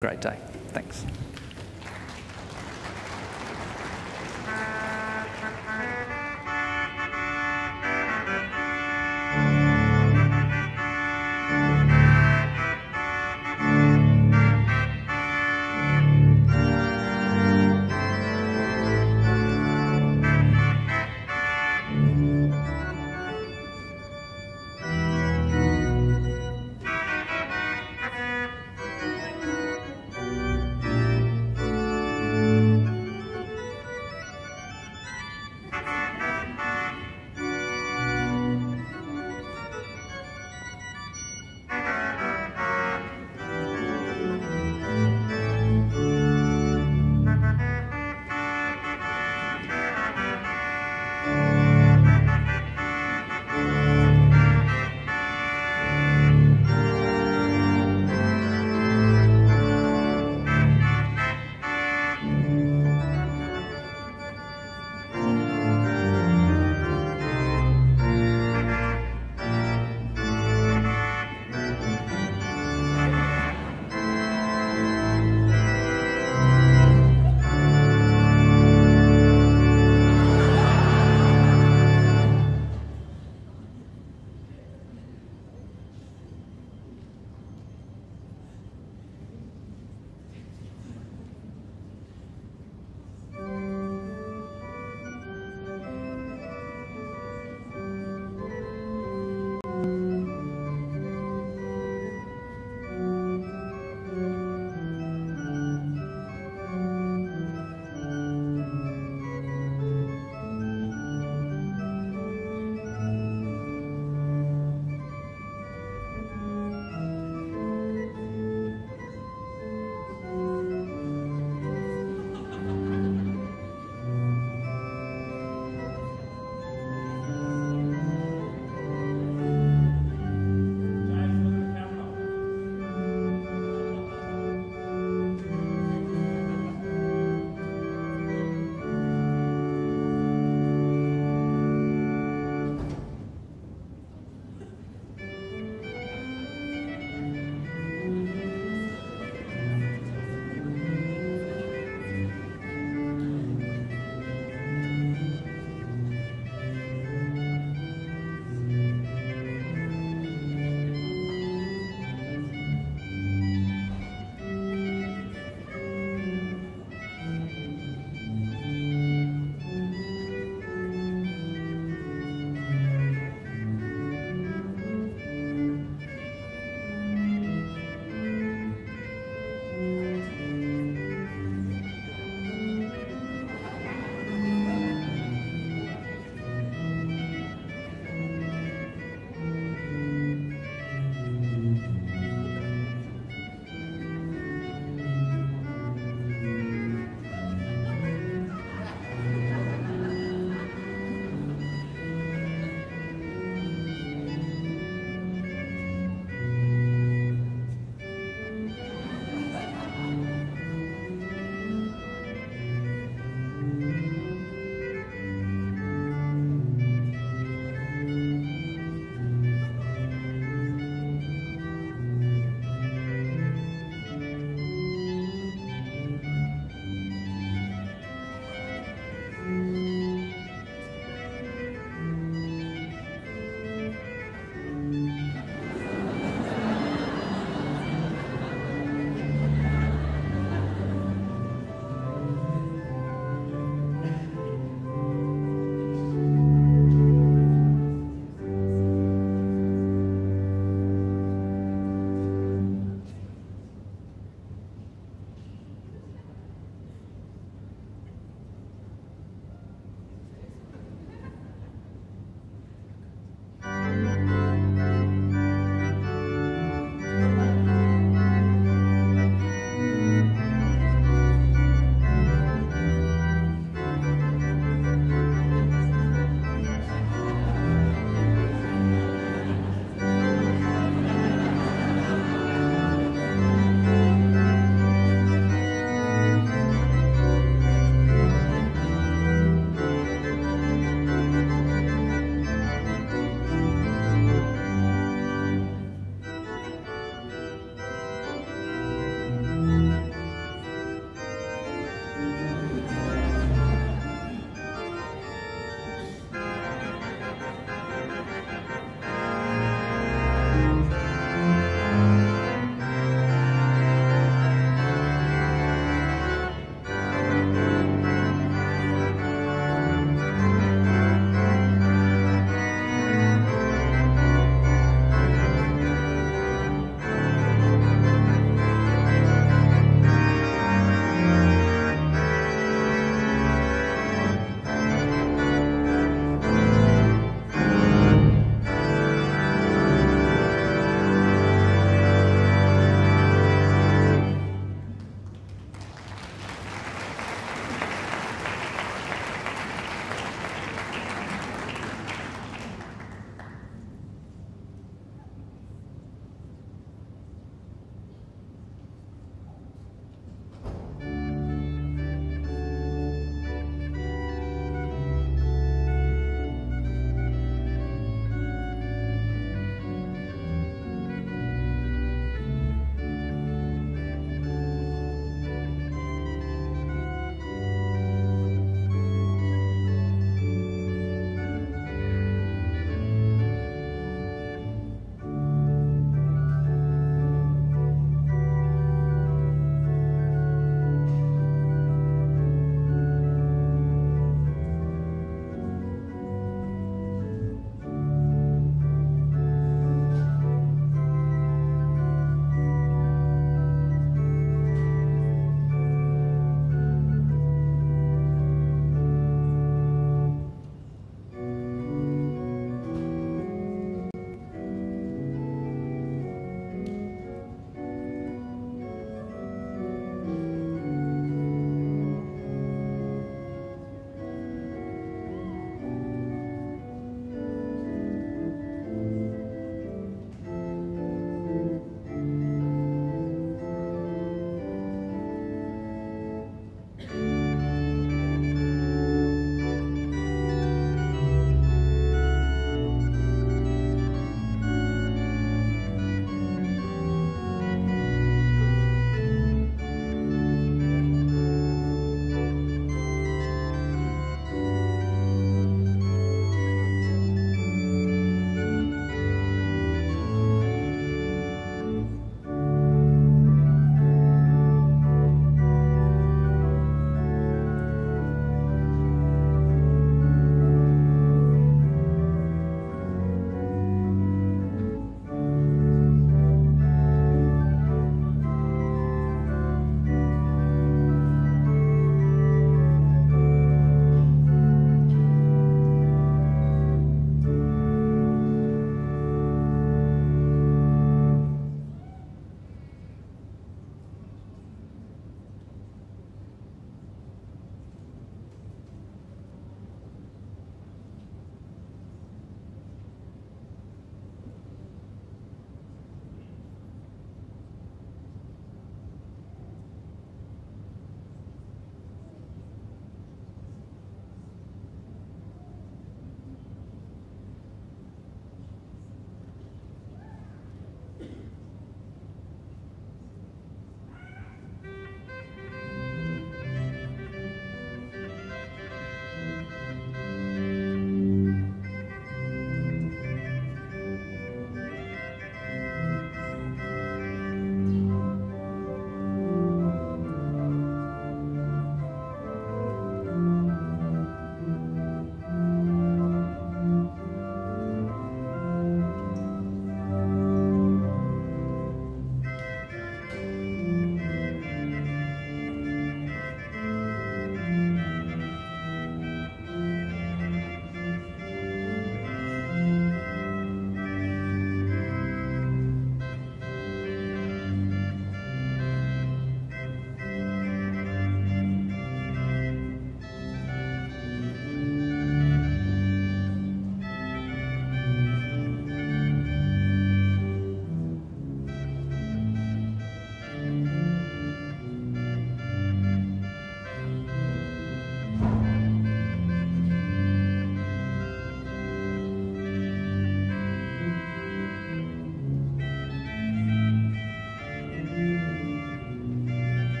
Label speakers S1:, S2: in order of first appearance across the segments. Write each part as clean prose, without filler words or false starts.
S1: Great day. Thanks.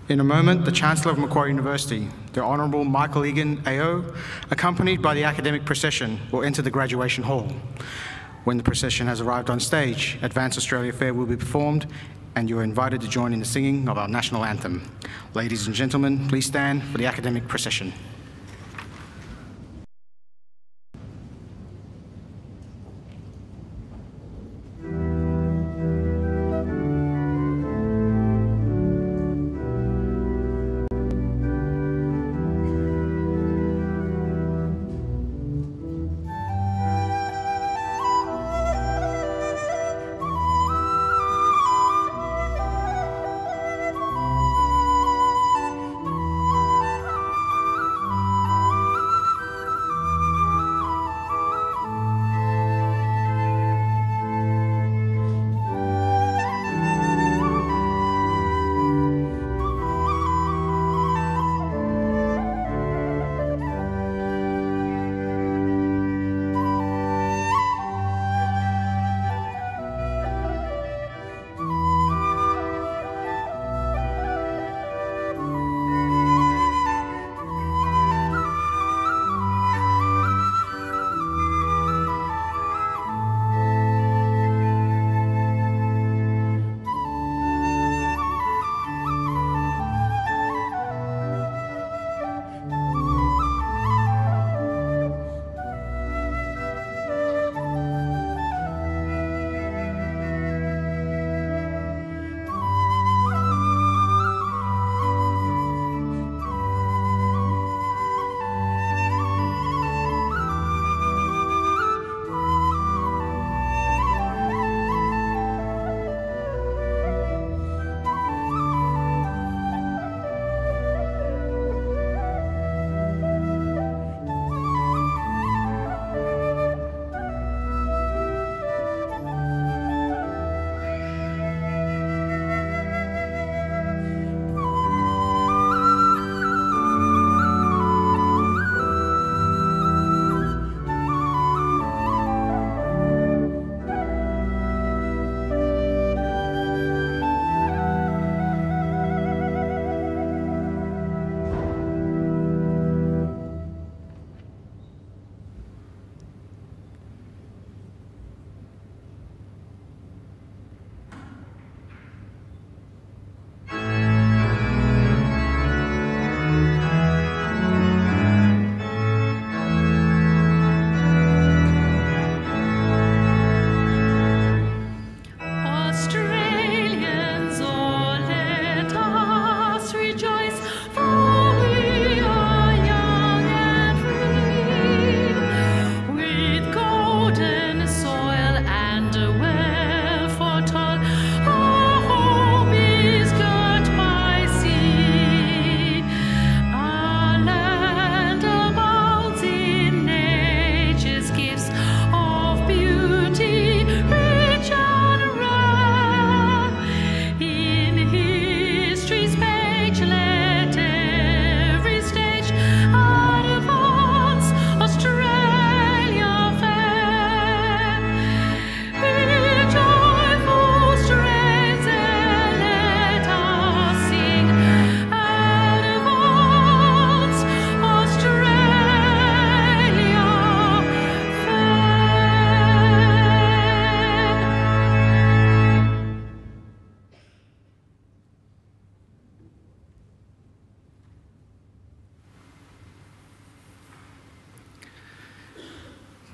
S1: In a moment, the Chancellor of Macquarie University, the Honourable Michael Egan AO, accompanied by the academic procession, will enter the graduation hall. When the procession has arrived on stage, Advance Australia Fair will be performed, and you are invited to join in the singing of our national anthem. Ladies and gentlemen, please stand for the academic procession.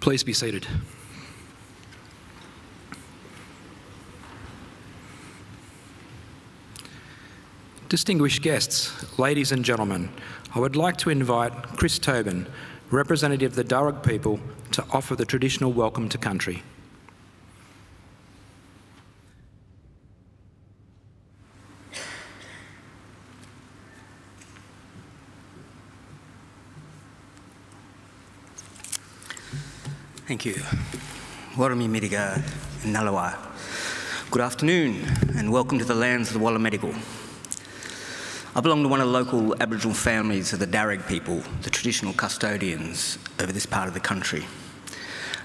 S2: Please be seated. Distinguished guests, ladies and gentlemen, I would like to invite Chris Tobin, representative of the Darug people, to offer the traditional welcome to country.
S3: Thank you. Warami Miriga Nalawa. Good afternoon and welcome to the lands of the Walamedigal. I belong to one of the local Aboriginal families of the Darug people, the traditional custodians over this part of the country.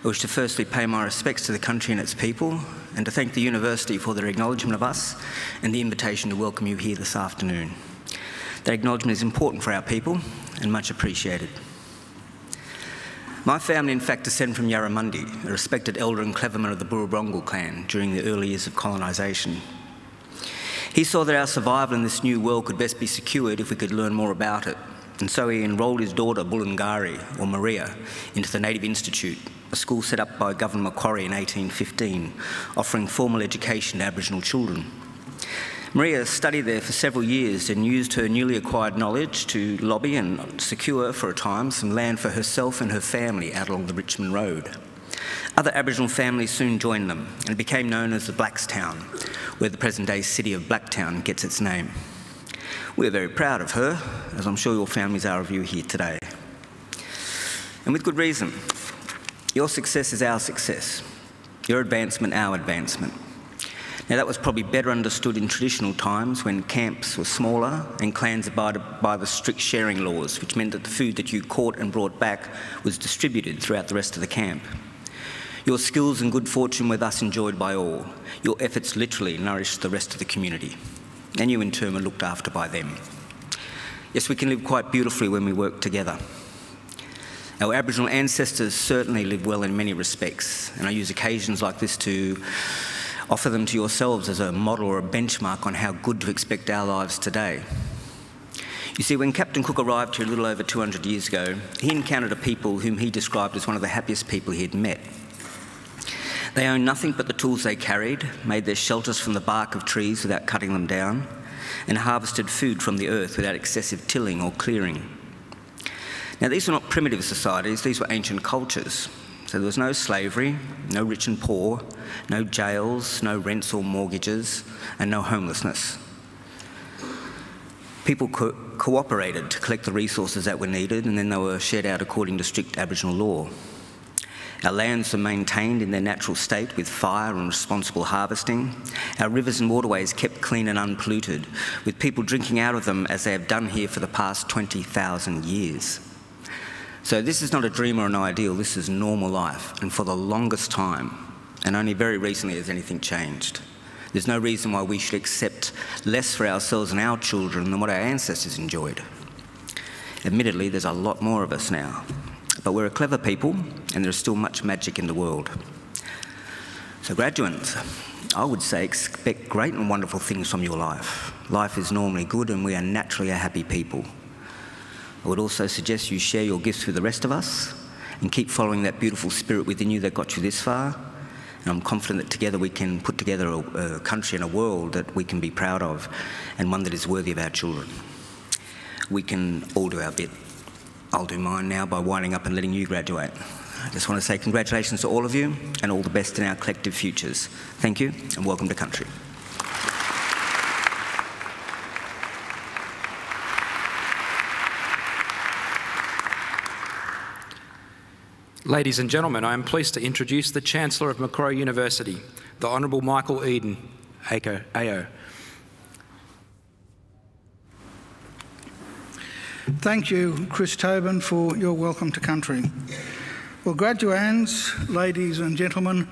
S3: I wish to firstly pay my respects to the country and its people, and to thank the University for their acknowledgement of us and the invitation to welcome you here this afternoon. That acknowledgement is important for our people and much appreciated. My family, in fact, descend from Yarramundi, a respected elder and cleverman of the Burrabrongal clan during the early years of colonisation. He saw that our survival in this new world could best be secured if we could learn more about it, and so he enrolled his daughter, Bulungari, or Maria, into the Native Institute, a school set up by Governor Macquarie in 1815, offering formal education to Aboriginal children. Maria studied there for several years and used her newly acquired knowledge to lobby and secure, for a time, some land for herself and her family out along the Richmond Road. Other Aboriginal families soon joined them, and it became known as the Blackstown, where the present-day city of Blacktown gets its name. We're very proud of her, as I'm sure your families are of you here today. And with good reason. Your success is our success. Your advancement, our advancement. Now, that was probably better understood in traditional times when camps were smaller and clans abided by the strict sharing laws, which meant that the food that you caught and brought back was distributed throughout the rest of the camp. Your skills and good fortune were thus enjoyed by all. Your efforts literally nourished the rest of the community, and you in turn were looked after by them. Yes, we can live quite beautifully when we work together. Our Aboriginal ancestors certainly lived well in many respects, and I use occasions like this to offer them to yourselves as a model or a benchmark on how good to expect our lives today. You see, when Captain Cook arrived here a little over 200 years ago, he encountered a people whom he described as one of the happiest people he had met. They owned nothing but the tools they carried, made their shelters from the bark of trees without cutting them down, and harvested food from the earth without excessive tilling or clearing. Now, these were not primitive societies, these were ancient cultures. So there was no slavery, no rich and poor, no jails, no rents or mortgages, and no homelessness. People cooperated to collect the resources that were needed, and then they were shared out according to strict Aboriginal law. Our lands were maintained in their natural state with fire and responsible harvesting. Our rivers and waterways kept clean and unpolluted, with people drinking out of them as they have done here for the past 20,000 years. So this is not a dream or an ideal, this is normal life, and for the longest time, and only very recently has anything changed. There's no reason why we should accept less for ourselves and our children than what our ancestors enjoyed. Admittedly, there's a lot more of us now, but we're a clever people, and there's still much magic in the world. So graduates, I would say expect great and wonderful things from your life. Life is normally good, and we are naturally a happy people. I would also suggest you share your gifts with the rest of us and keep following that beautiful spirit within you that got you this far. And I'm confident that together we can put together a country and a world that we can be proud of, and one that is worthy of our children. We can all do our bit. I'll do mine now by winding up and letting you graduate. I just want to say congratulations to all of you and all the best in our collective futures. Thank you and welcome to country.
S2: Ladies and gentlemen, I am pleased to introduce the Chancellor of Macquarie University, the Honourable Michael Eden, AO.
S4: Thank you, Chris Tobin, for your welcome to country. Well, graduands, ladies and gentlemen,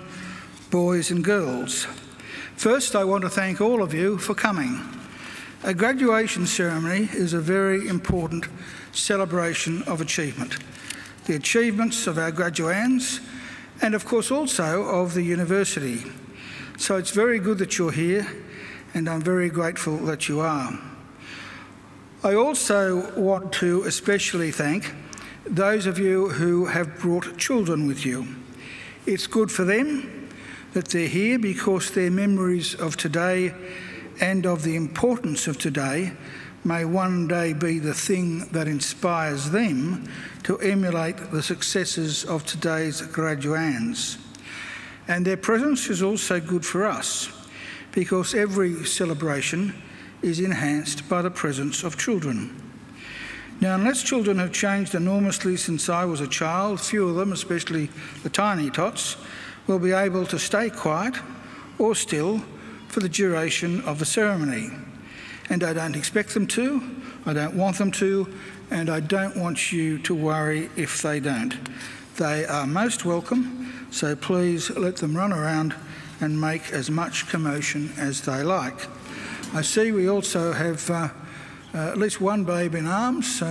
S4: boys and girls, first I want to thank all of you for coming. A graduation ceremony is a very important celebration of achievement. The achievements of our graduands and of course also of the university. So it's very good that you're here and I'm very grateful that you are. I also want to especially thank those of you who have brought children with you. It's good for them that they're here because their memories of today and of the importance of today may one day be the thing that inspires them to emulate the successes of today's graduands. And their presence is also good for us because every celebration is enhanced by the presence of children. Now, unless children have changed enormously since I was a child, few of them, especially the tiny tots, will be able to stay quiet or still for the duration of the ceremony. And I don't expect them to, I don't want them to, and I don't want you to worry if they don't. They are most welcome, so please let them run around and make as much commotion as they like. I see we also have at least one babe in arms,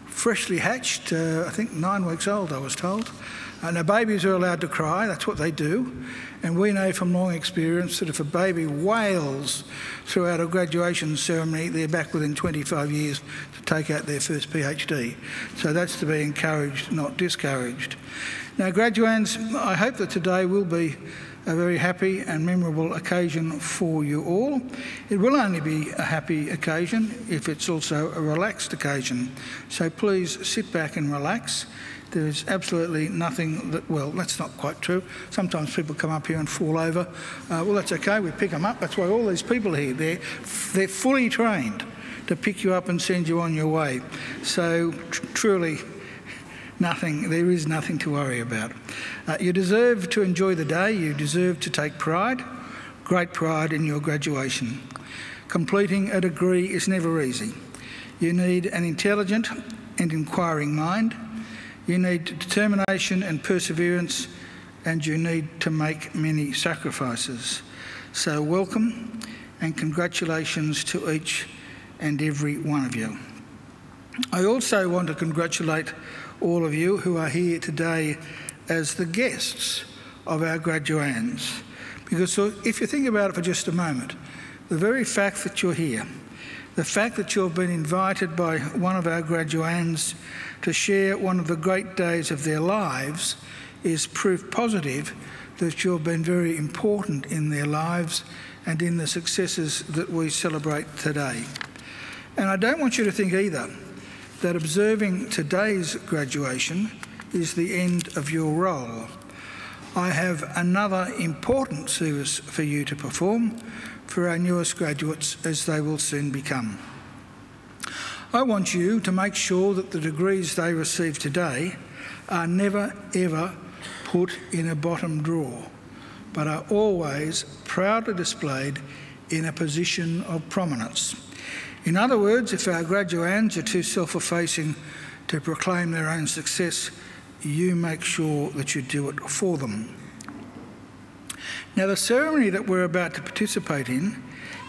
S4: freshly hatched, I think 9 weeks old, I was told. Now, babies are allowed to cry, that's what they do. And we know from long experience that if a baby wails throughout a graduation ceremony, they're back within 25 years to take out their first PhD. So that's to be encouraged, not discouraged. Now, graduands, I hope that today will be a very happy and memorable occasion for you all. It will only be a happy occasion if it's also a relaxed occasion. So please sit back and relax. There is absolutely nothing that, well, that's not quite true. Sometimes people come up here and fall over. Well, that's okay, we pick them up. That's why all these people here, they're fully trained to pick you up and send you on your way. So truly, there is nothing to worry about. You deserve to enjoy the day. You deserve to take pride, great pride in your graduation. Completing a degree is never easy. You need an intelligent and inquiring mind. You need determination and perseverance, and you need to make many sacrifices. So welcome and congratulations to each and every one of you. I also want to congratulate all of you who are here today as the guests of our graduands. Because if you think about it for just a moment, the very fact that you're here, the fact that you've been invited by one of our graduands to share one of the great days of their lives is proof positive that you've been very important in their lives and in the successes that we celebrate today. And I don't want you to think either that observing today's graduation is the end of your role. I have another important service for you to perform for our newest graduates, as they will soon become. I want you to make sure that the degrees they receive today are never ever put in a bottom drawer, but are always proudly displayed in a position of prominence. In other words, if our graduands are too self-effacing to proclaim their own success, you make sure that you do it for them. Now, the ceremony that we're about to participate in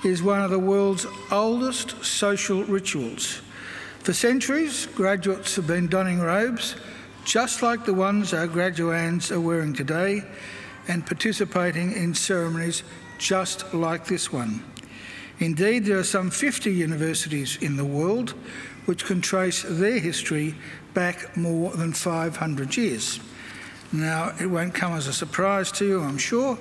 S4: is one of the world's oldest social rituals. For centuries, graduates have been donning robes just like the ones our graduands are wearing today and participating in ceremonies just like this one. Indeed, there are some 50 universities in the world which can trace their history back more than 500 years. Now, it won't come as a surprise to you, I'm sure,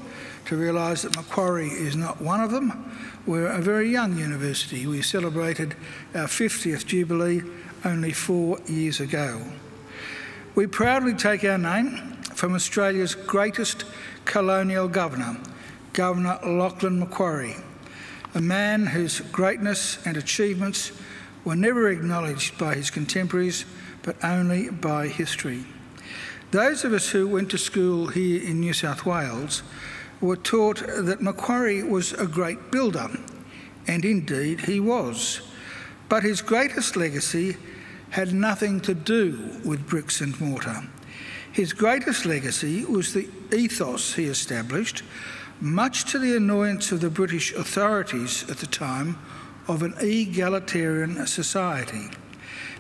S4: to realise that Macquarie is not one of them. We're a very young university. We celebrated our 50th Jubilee only 4 years ago. We proudly take our name from Australia's greatest colonial governor, Governor Lachlan Macquarie, a man whose greatness and achievements were never acknowledged by his contemporaries, but only by history. Those of us who went to school here in New South Wales were taught that Macquarie was a great builder, and indeed he was. But his greatest legacy had nothing to do with bricks and mortar. His greatest legacy was the ethos he established, much to the annoyance of the British authorities at the time, of an egalitarian society,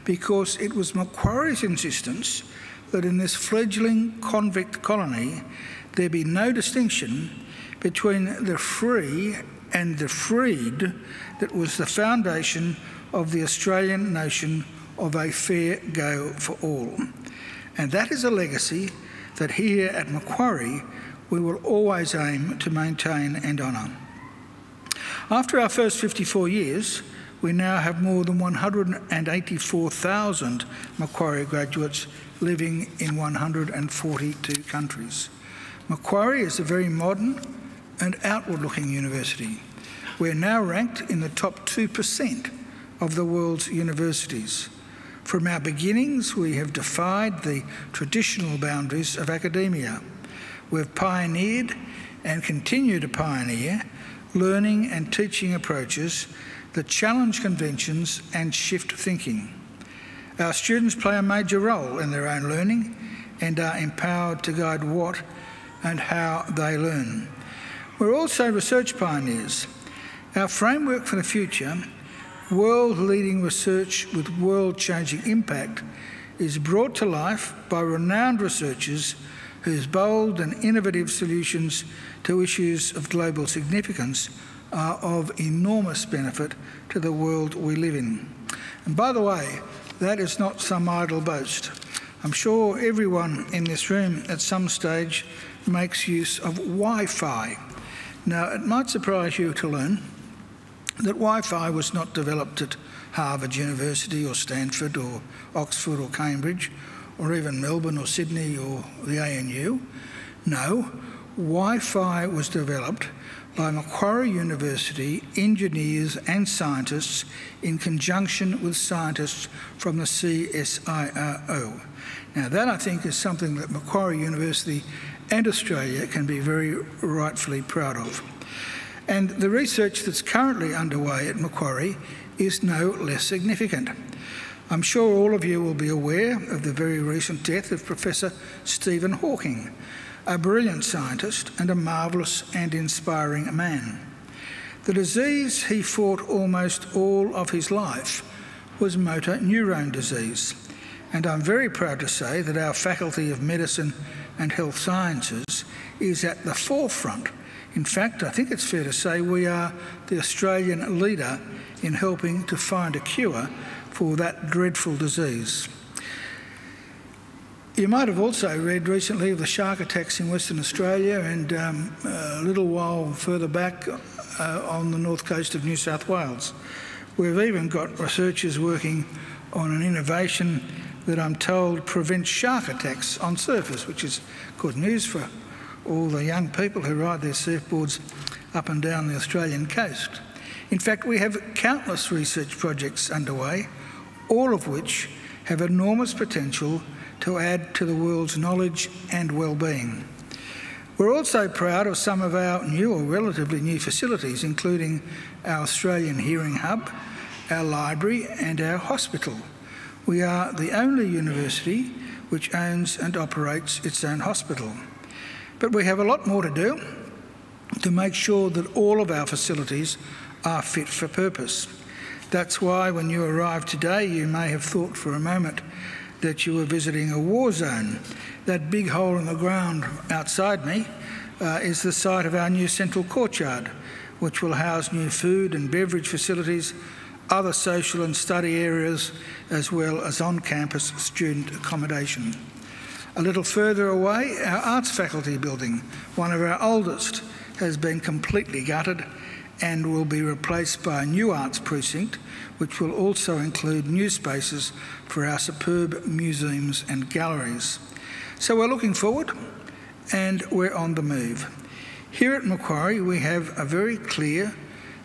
S4: because it was Macquarie's insistence that in this fledgling convict colony there be no distinction between the free and the freed that was the foundation of the Australian notion of a fair go for all. And that is a legacy that here at Macquarie we will always aim to maintain and honour. After our first 54 years, we now have more than 184,000 Macquarie graduates living in 142 countries. Macquarie is a very modern and outward-looking university. We're now ranked in the top 2% of the world's universities. From our beginnings, we have defied the traditional boundaries of academia. We've pioneered and continue to pioneer learning and teaching approaches that challenge conventions and shift thinking. Our students play a major role in their own learning and are empowered to guide what and how they learn. We're also research pioneers. Our framework for the future world-leading research with world-changing impact is brought to life by renowned researchers whose bold and innovative solutions to issues of global significance are of enormous benefit to the world we live in. And by the way, that is not some idle boast. I'm sure everyone in this room at some stage makes use of Wi-Fi. Now, it might surprise you to learn that Wi-Fi was not developed at Harvard University or Stanford or Oxford or Cambridge or even Melbourne or Sydney or the ANU. No, Wi-Fi was developed by Macquarie University engineers and scientists in conjunction with scientists from the CSIRO. Now that, I think, is something that Macquarie University and Australia can be very rightfully proud of. And the research that's currently underway at Macquarie is no less significant. I'm sure all of you will be aware of the very recent death of Professor Stephen Hawking, a brilliant scientist and a marvellous and inspiring man. The disease he fought almost all of his life was motor neurone disease, and I'm very proud to say that our Faculty of Medicine and Health Sciences is at the forefront. In fact, I think it's fair to say we are the Australian leader in helping to find a cure for that dreadful disease. You might have also read recently of the shark attacks in Western Australia and a little while further back on the north coast of New South Wales. We've even got researchers working on an innovation that I'm told prevents shark attacks on surfers, which is good news for all the young people who ride their surfboards up and down the Australian coast. In fact, we have countless research projects underway, all of which have enormous potential to add to the world's knowledge and well-being. We're also proud of some of our new or relatively new facilities, including our Australian Hearing Hub, our library and our hospital. We are the only university which owns and operates its own hospital. But we have a lot more to do to make sure that all of our facilities are fit for purpose. That's why when you arrived today, you may have thought for a moment that you were visiting a war zone. That big hole in the ground outside me is the site of our new central courtyard, which will house new food and beverage facilities, other social and study areas, as well as on-campus student accommodation. A little further away, our arts faculty building, one of our oldest, has been completely gutted and will be replaced by a new arts precinct, which will also include new spaces for our superb museums and galleries. So we're looking forward and we're on the move. Here at Macquarie, we have a very clear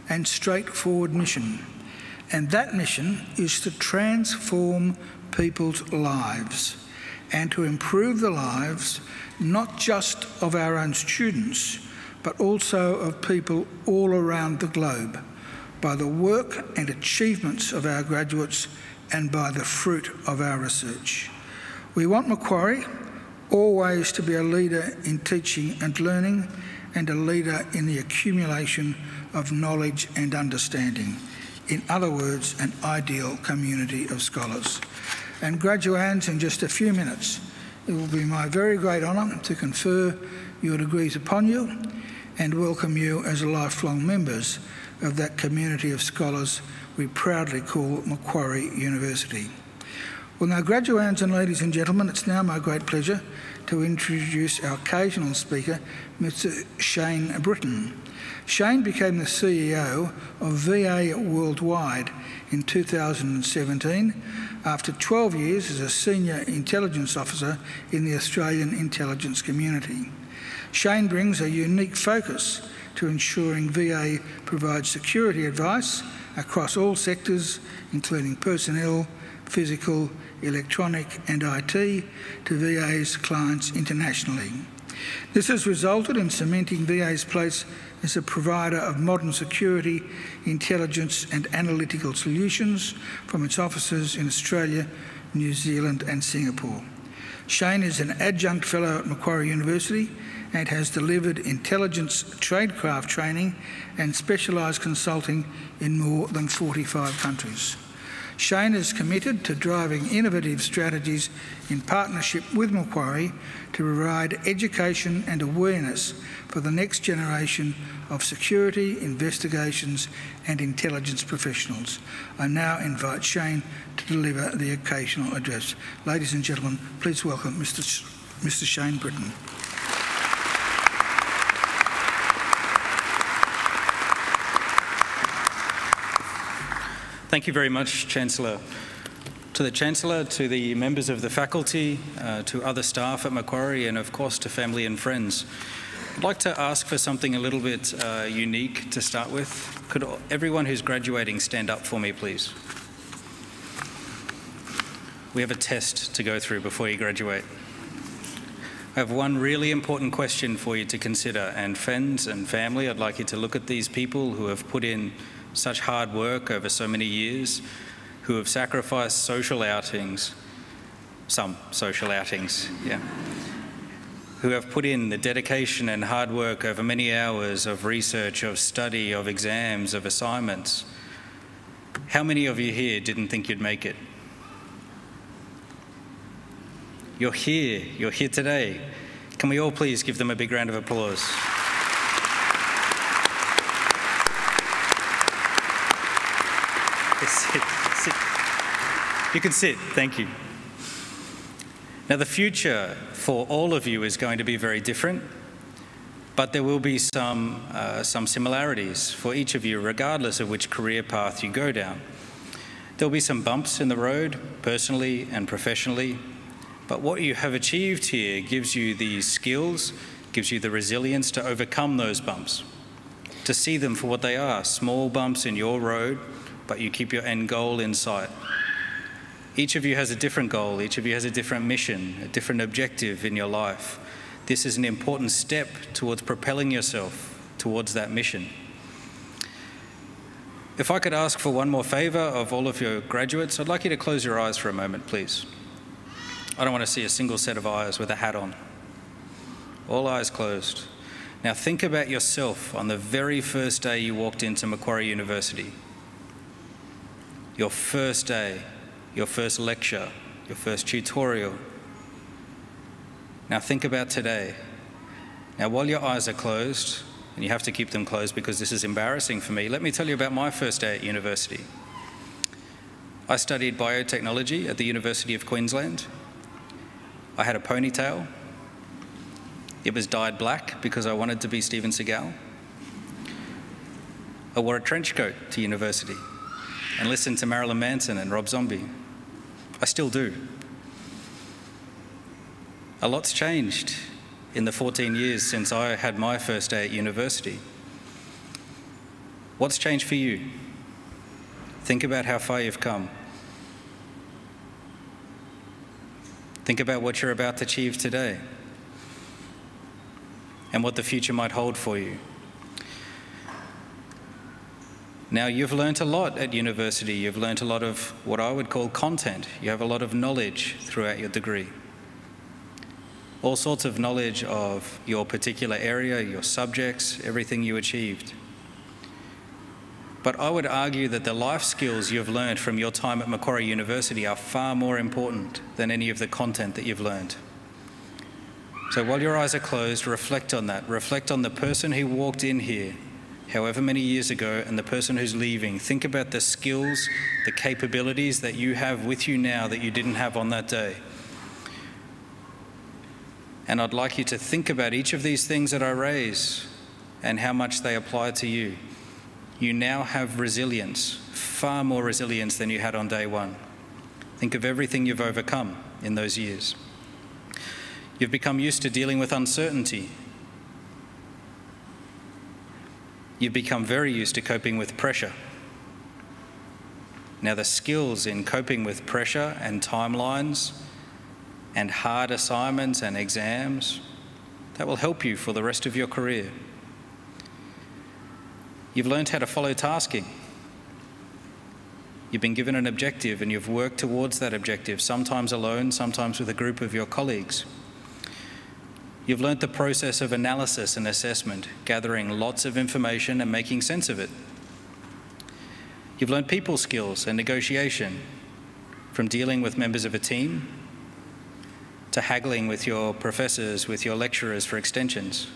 S4: and straightforward mission, and that mission is to transform people's lives and to improve the lives not just of our own students, but also of people all around the globe, by the work and achievements of our graduates and by the fruit of our research. We want Macquarie always to be a leader in teaching and learning and a leader in the accumulation of knowledge and understanding. In other words, an ideal community of scholars. And graduands, in just a few minutes, it will be my very great honour to confer your degrees upon you and welcome you as lifelong members of that community of scholars we proudly call Macquarie University. Well, now, graduands and ladies and gentlemen, it's now my great pleasure to introduce our occasional speaker, Mr. Shane Britton. Shane became the CEO of VA Worldwide in 2017 after 12 years as a Senior Intelligence Officer in the Australian intelligence community. Shane brings a unique focus to ensuring VA provides security advice across all sectors, including personnel, physical, electronic and IT, to VA's clients internationally. This has resulted in cementing VA's place as a provider of modern security, intelligence and analytical solutions from its offices in Australia, New Zealand and Singapore. Shane is an adjunct fellow at Macquarie University and has delivered intelligence tradecraft training and specialised consulting in more than 45 countries. Shane is committed to driving innovative strategies in partnership with Macquarie to provide education and awareness for the next generation of security, investigations and intelligence professionals. I now invite Shane to deliver the occasional address. Ladies and gentlemen, please welcome Mr. Shane Britton.
S5: Thank you very much, Chancellor. To the Chancellor, to the members of the faculty, to other staff at Macquarie, and of course to family and friends. I'd like to ask for something a little bit unique to start with. Could everyone who's graduating stand up for me, please? We have a test to go through before you graduate. I have one really important question for you to consider, and friends and family, I'd like you to look at these people who have put in such hard work over so many years, who have sacrificed social outings, some social outings, yeah, who have put in the dedication and hard work over many hours of research, of study, of exams, of assignments. How many of you here didn't think you'd make it? You're here today. Can we all please give them a big round of applause? Sit. You can sit, thank you. Now the future for all of you is going to be very different, but there will be some similarities for each of you, regardless of which career path you go down. There'll be some bumps in the road, personally and professionally, but what you have achieved here gives you the skills, gives you the resilience to overcome those bumps, to see them for what they are, small bumps in your road, but you keep your end goal in sight. Each of you has a different goal, each of you has a different mission, a different objective in your life. This is an important step towards propelling yourself towards that mission. If I could ask for one more favour of all of your graduates, I'd like you to close your eyes for a moment, please. I don't want to see a single set of eyes with a hat on. All eyes closed. Now think about yourself on the very first day you walked into Macquarie University. Your first day, your first lecture, your first tutorial. Now think about today. Now while your eyes are closed, and you have to keep them closed because this is embarrassing for me, let me tell you about my first day at university. I studied biotechnology at the University of Queensland. I had a ponytail. It was dyed black because I wanted to be Steven Seagal. I wore a trench coat to university and listened to Marilyn Manson and Rob Zombie. I still do. A lot's changed in the 14 years since I had my first day at university. What's changed for you? Think about how far you've come. Think about what you're about to achieve today and what the future might hold for you. Now, you've learnt a lot at university. You've learnt a lot of what I would call content. You have a lot of knowledge throughout your degree. All sorts of knowledge of your particular area, your subjects, everything you achieved. But I would argue that the life skills you've learnt from your time at Macquarie University are far more important than any of the content that you've learnt. So while your eyes are closed, reflect on that. Reflect on the person who walked in here however many years ago, and the person who's leaving. Think about the skills, the capabilities that you have with you now that you didn't have on that day. And I'd like you to think about each of these things that I raise and how much they apply to you. You now have resilience, far more resilience than you had on day one. Think of everything you've overcome in those years. You've become used to dealing with uncertainty. You've become very used to coping with pressure. Now the skills in coping with pressure and timelines and hard assignments and exams, that will help you for the rest of your career. You've learned how to follow tasking. You've been given an objective and you've worked towards that objective, sometimes alone, sometimes with a group of your colleagues. You've learnt the process of analysis and assessment, gathering lots of information and making sense of it. You've learnt people skills and negotiation, from dealing with members of a team to haggling with your professors, with your lecturers for extensions.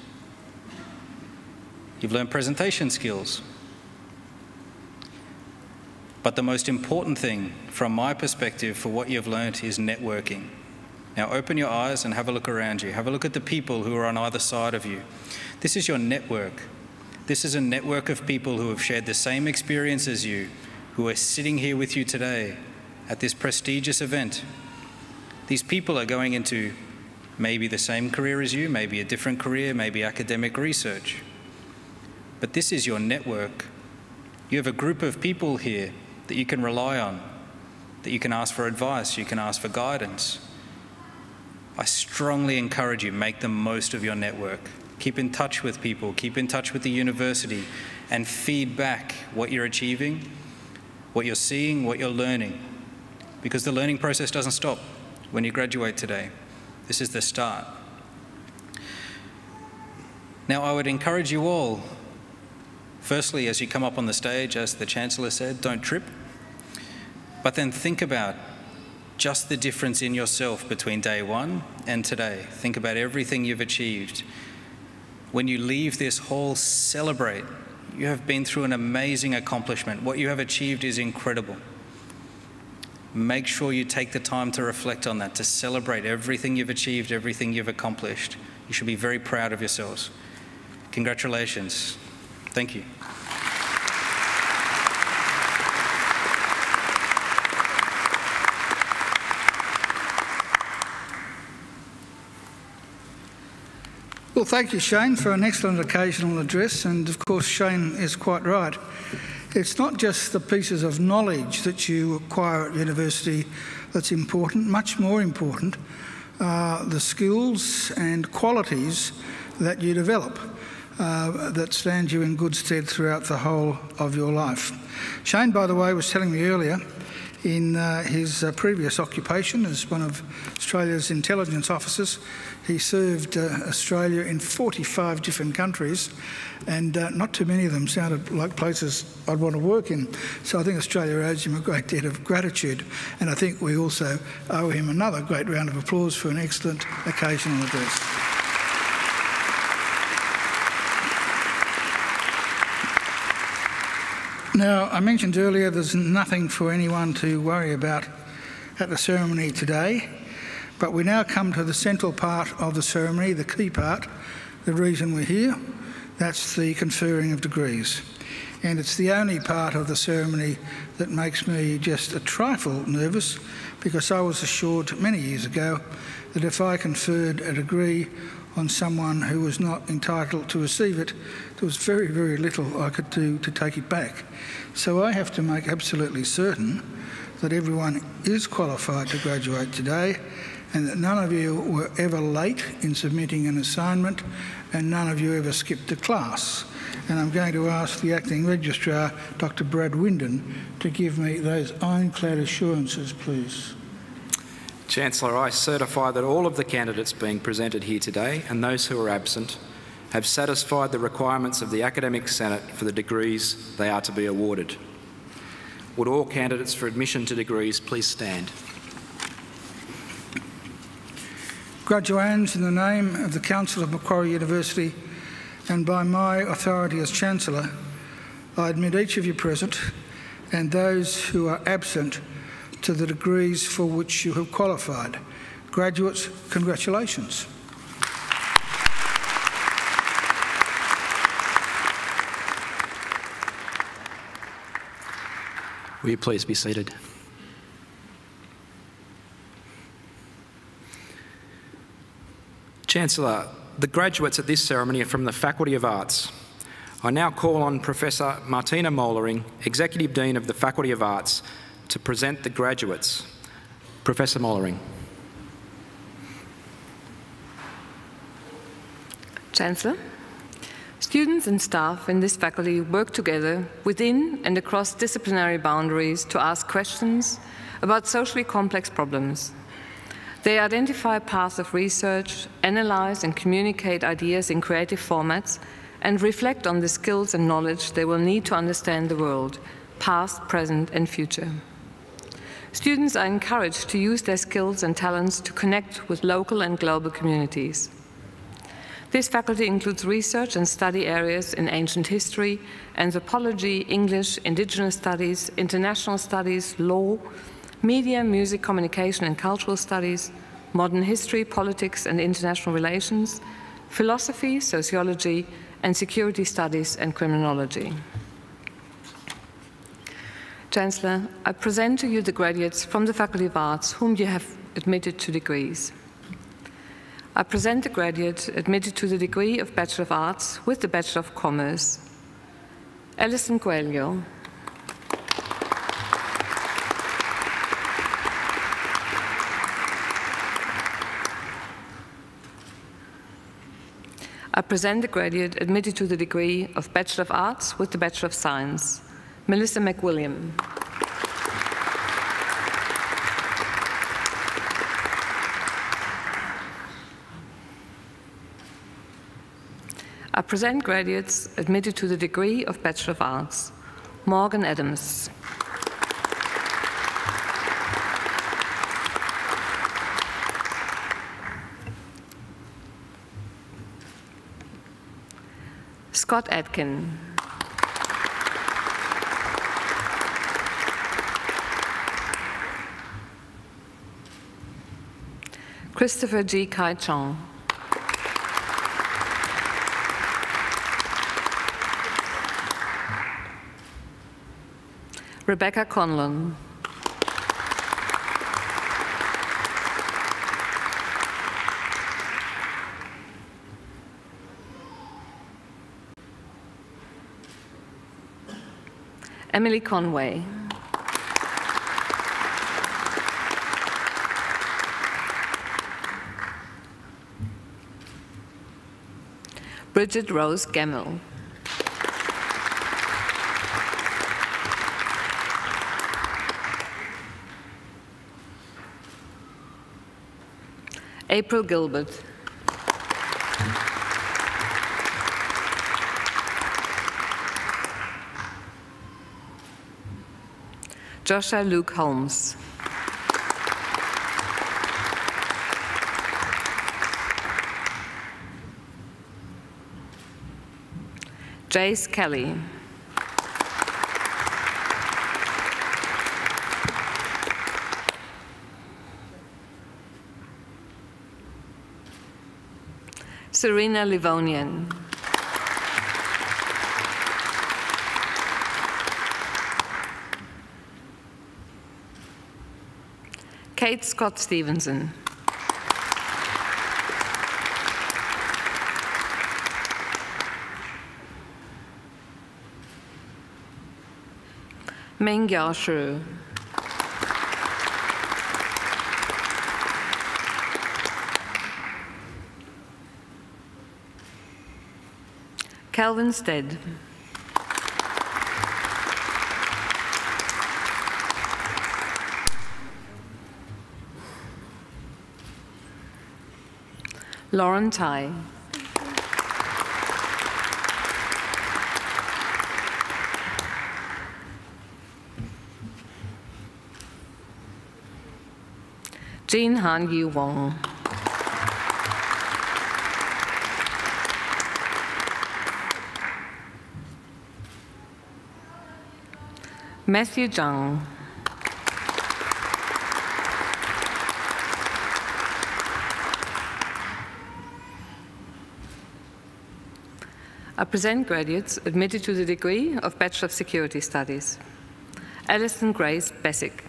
S5: You've learned presentation skills. But the most important thing, from my perspective, for what you've learnt is networking. Now open your eyes and have a look around you. Have a look at the people who are on either side of you. This is your network. This is a network of people who have shared the same experience as you, who are sitting here with you today at this prestigious event. These people are going into maybe the same career as you, maybe a different career, maybe academic research. But this is your network. You have a group of people here that you can rely on, that you can ask for advice, you can ask for guidance. I strongly encourage you, make the most of your network. Keep in touch with people, keep in touch with the university, and feed back what you're achieving, what you're seeing, what you're learning. Because the learning process doesn't stop when you graduate today. This is the start. Now, I would encourage you all, firstly, as you come up on the stage, as the Chancellor said, don't trip. But then think about just the difference in yourself between day one and today. Think about everything you've achieved. When you leave this hall, celebrate. You have been through an amazing accomplishment. What you have achieved is incredible. Make sure you take the time to reflect on that, to celebrate everything you've achieved, everything you've accomplished. You should be very proud of yourselves. Congratulations. Thank you.
S4: Well, thank you, Shane, for an excellent occasional address, and of course Shane is quite right. It's not just the pieces of knowledge that you acquire at university that's important. Much more important are the skills and qualities that you develop that stand you in good stead throughout the whole of your life. Shane, by the way, was telling me earlier, in his previous occupation as one of Australia's intelligence officers, he served Australia in 45 different countries, and not too many of them sounded like places I'd want to work in. So I think Australia owes him a great debt of gratitude, and I think we also owe him another great round of applause for an excellent occasional address. Now, I mentioned earlier there's nothing for anyone to worry about at the ceremony today, but we now come to the central part of the ceremony, the key part, the reason we're here. That's the conferring of degrees. And it's the only part of the ceremony that makes me just a trifle nervous, because I was assured many years ago that if I conferred a degree on someone who was not entitled to receive it, there was very, very little I could do to take it back. So I have to make absolutely certain that everyone is qualified to graduate today, and that none of you were ever late in submitting an assignment, and none of you ever skipped a class. And I'm going to ask the Acting Registrar, Dr. Brad Winden, to give me those ironclad assurances, please.
S2: Chancellor, I certify that all of the candidates being presented here today and those who are absent have satisfied the requirements of the Academic Senate for the degrees they are to be awarded. Would all candidates for admission to degrees please stand?
S4: Graduands, in the name of the Council of Macquarie University and by my authority as Chancellor, I admit each of you present and those who are absent to the degrees for which you have qualified. Graduates, congratulations.
S2: Will you please be seated? Chancellor, the graduates at this ceremony are from the Faculty of Arts. I now call on Professor Martina Mollering, Executive Dean of the Faculty of Arts, to present the graduates. Professor Mollering.
S6: Chancellor, Students and staff in this faculty work together within and across disciplinary boundaries to ask questions about socially complex problems. They identify paths of research, analyze and communicate ideas in creative formats, and reflect on the skills and knowledge they will need to understand the world, past, present, and future. Students are encouraged to use their skills and talents to connect with local and global communities. This faculty includes research and study areas in ancient history, anthropology, English, indigenous studies, international studies, law, media, music, communication and cultural studies, modern history, politics and international relations, philosophy, sociology, and security studies and criminology. Chancellor, I present to you the graduates from the Faculty of Arts whom you have admitted to degrees. I present the graduate admitted to the degree of Bachelor of Arts with the Bachelor of Commerce. Alison Coelho. I present the graduate admitted to the degree of Bachelor of Arts with the Bachelor of Science. Melissa McWilliam. I present graduates admitted to the degree of Bachelor of Arts. Morgan Adams. Scott Atkin. Christopher G. Kai Chong. Rebecca Conlon. Emily Conway. Bridget Rose Gemmell. April Gilbert. Joshua Luke Holmes. Jace Kelly. Serena Livonian. Kate Scott Stevenson. Meng Yao Shu. Calvin Stead. Lauren Tai. Jean Han Yu Wong. Matthew Zhang. I present graduates admitted to the degree of Bachelor of Security Studies. Alison Grace Bessick.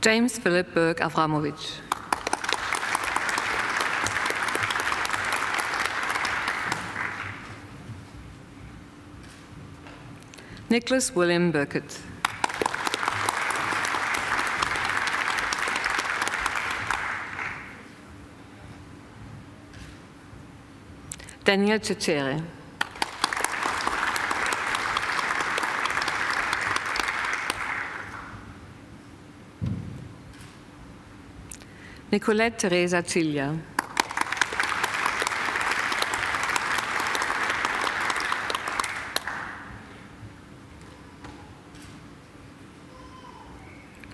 S6: James Philip Berg Avramovich. Nicholas William Burkett. Daniel Cecere. Nicolette Teresa Ciglia.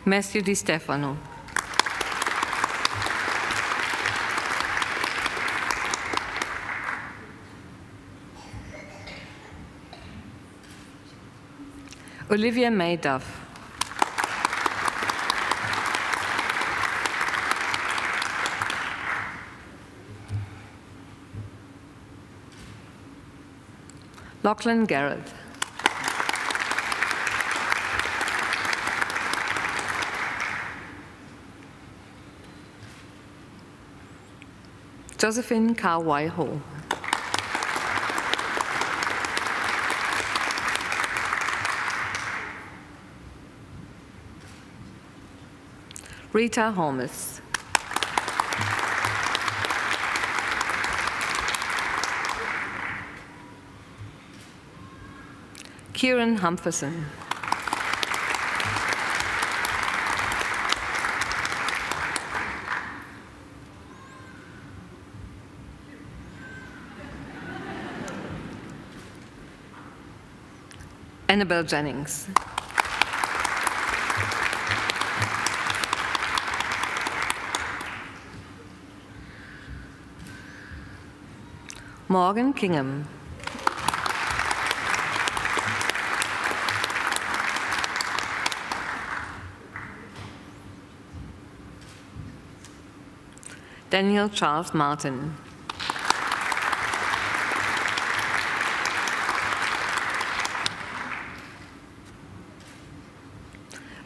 S6: Matthew Di Stefano. Olivia May Duff. Lachlan Garrett. Josephine Kawai-Ho. Rita Holmes. Kieran Humferson. Annabelle Jennings. Morgan Kingham. Daniel Charles Martin.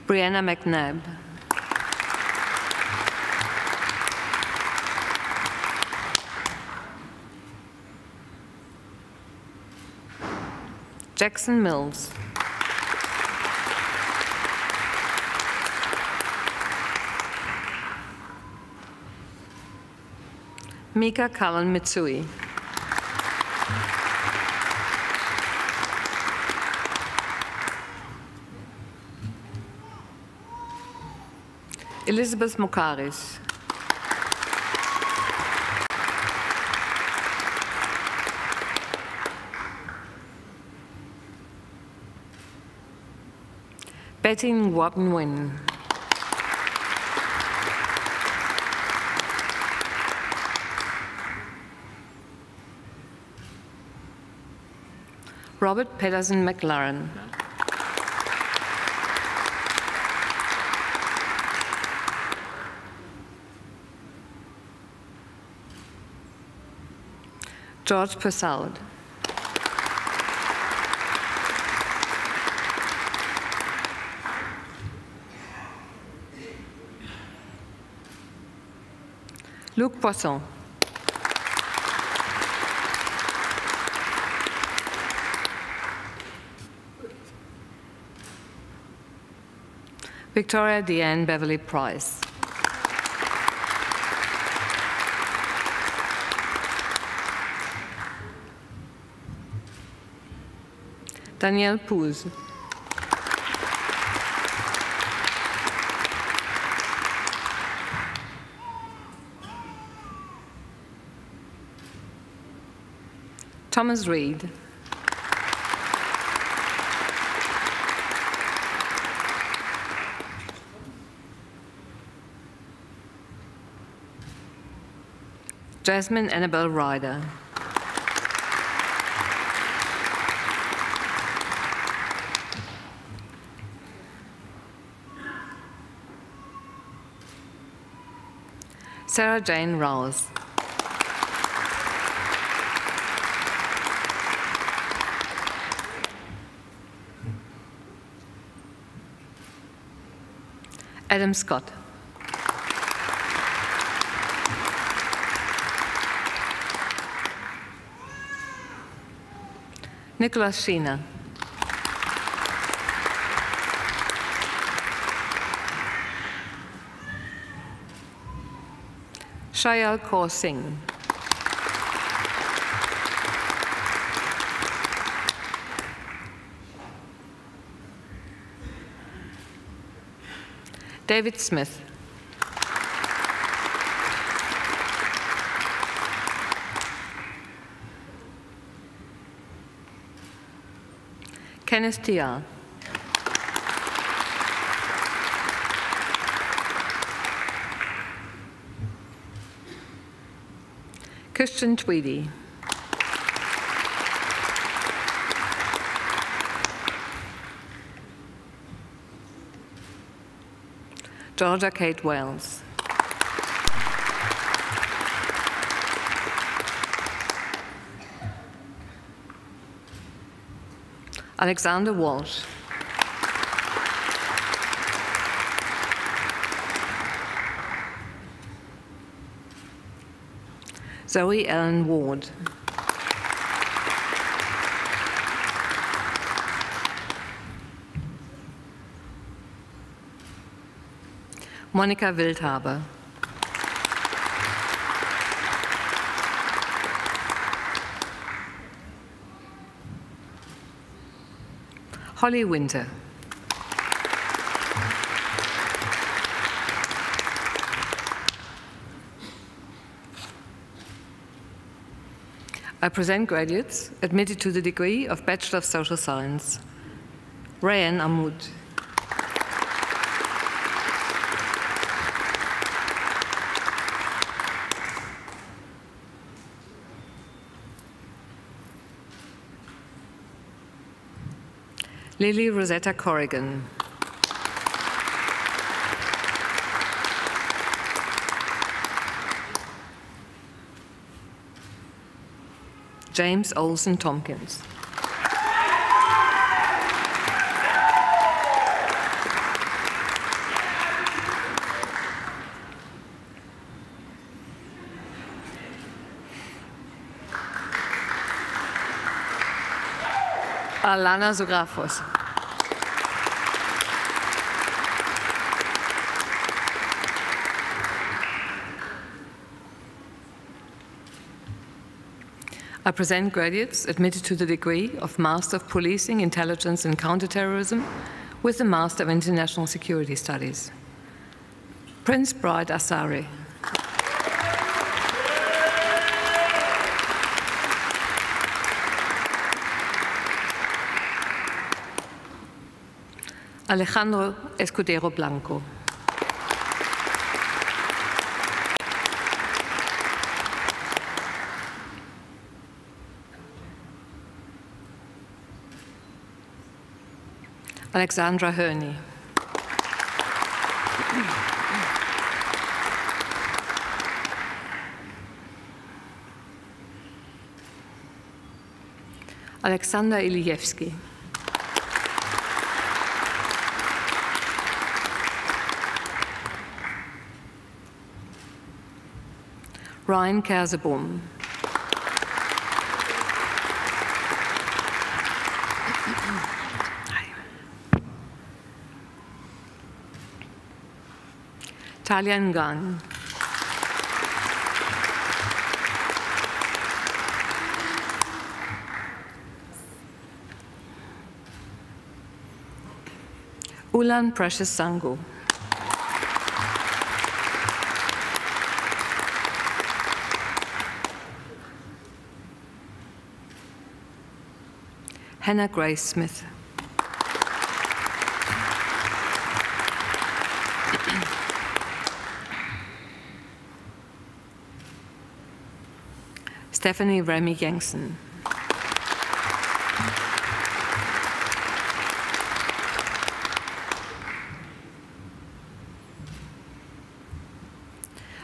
S6: Brianna McNabb. Jackson Mills. Mika Cullen Mitsui. Elizabeth Mokaris. Betty Nguyen. Robert Pedersen McLaren. George Persaud. Luc Poisson. Victoria Deanne Beverly Price. Danielle Pouz. Thomas Reed. Jasmine Annabelle Ryder. Sarah Jane Rouse. Adam Scott. Nicholas Sheena. Shayal Kaur Singh. David Smith. Kenneth Tial. Christian Tweedy. Georgia Kate Wells. Alexander Walsh. Zoe Ellen Ward. Monika Wildhaber. Holly Winter. I present graduates admitted to the degree of Bachelor of Social Science. Rayan Ahmoud. Lily Rosetta Corrigan. James Olsen Tompkins. Alana Zografos. I present graduates admitted to the degree of Master of Policing, Intelligence and Counterterrorism with the Master of International Security Studies. Prince Bride Asari. Alejandro Escudero Blanco. Alexandra Herney. Alexander Ilijewski. Ryan Kerseboom. Talia Ngan. Ulan Precious Sango. Hannah Grace Smith. Stephanie Remy Yangson.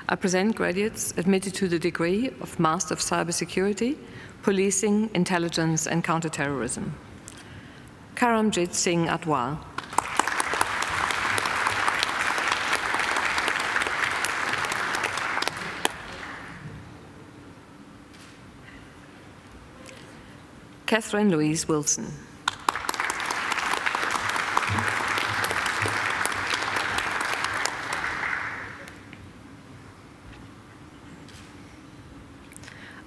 S6: I present graduates admitted to the degree of Master of Cybersecurity, Policing, Intelligence and Counterterrorism. Karamjit Singh Atwal. Catherine Louise Wilson.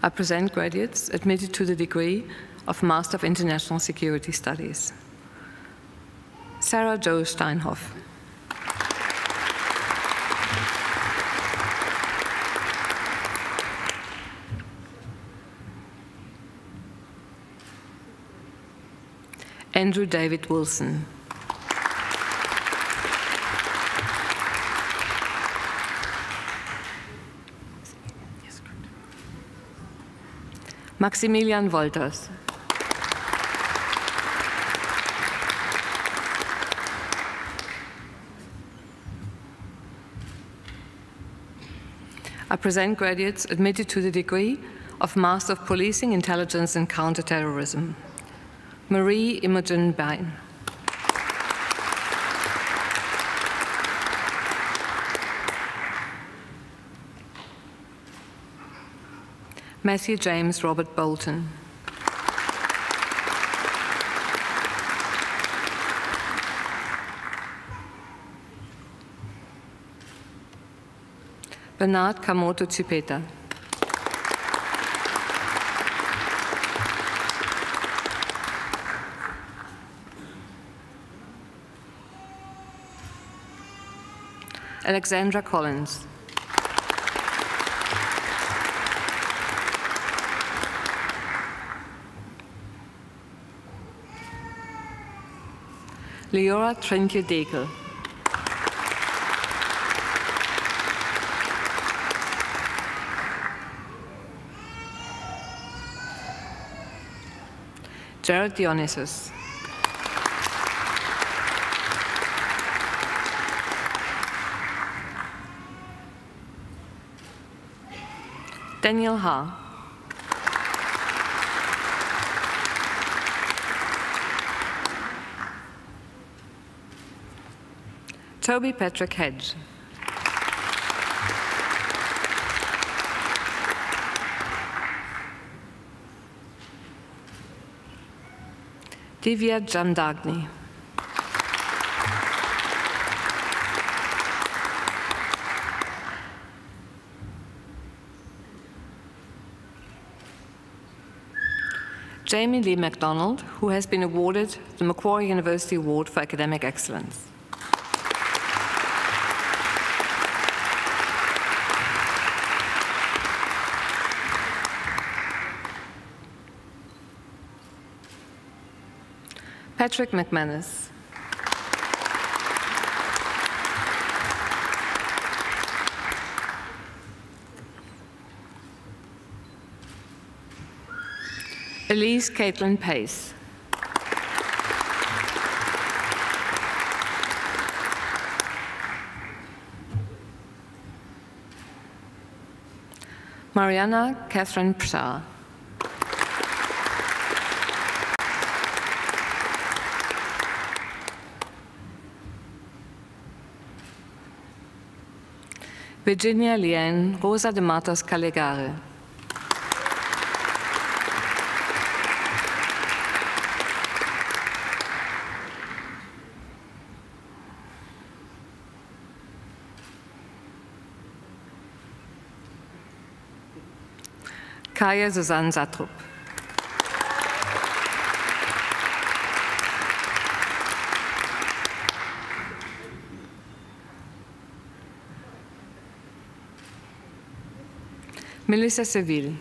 S6: I present graduates admitted to the degree of Master of International Security Studies. Sarah Jo Steinhoff. Andrew David Wilson. Maximilian Wolters. I present graduates admitted to the degree of Master of Policing, Intelligence and Counterterrorism. Marie Imogen Bain. Matthew James Robert Bolton. Bernard Kamoto Tsipeta. Alexandra Collins. Leora Trentje Dekel. Jared Dionysus. Daniel Ha. Toby Patrick Hedge. Divya Jamdagni. Jamie Lee MacDonald, who has been awarded the Macquarie University Award for Academic Excellence. Patrick McManus. Elise Caitlin Pace. Mariana Catherine Pshah. Virginia Liane Rosa de Matos Calegare. Kaya Susanne Satrup. Melissa Seville.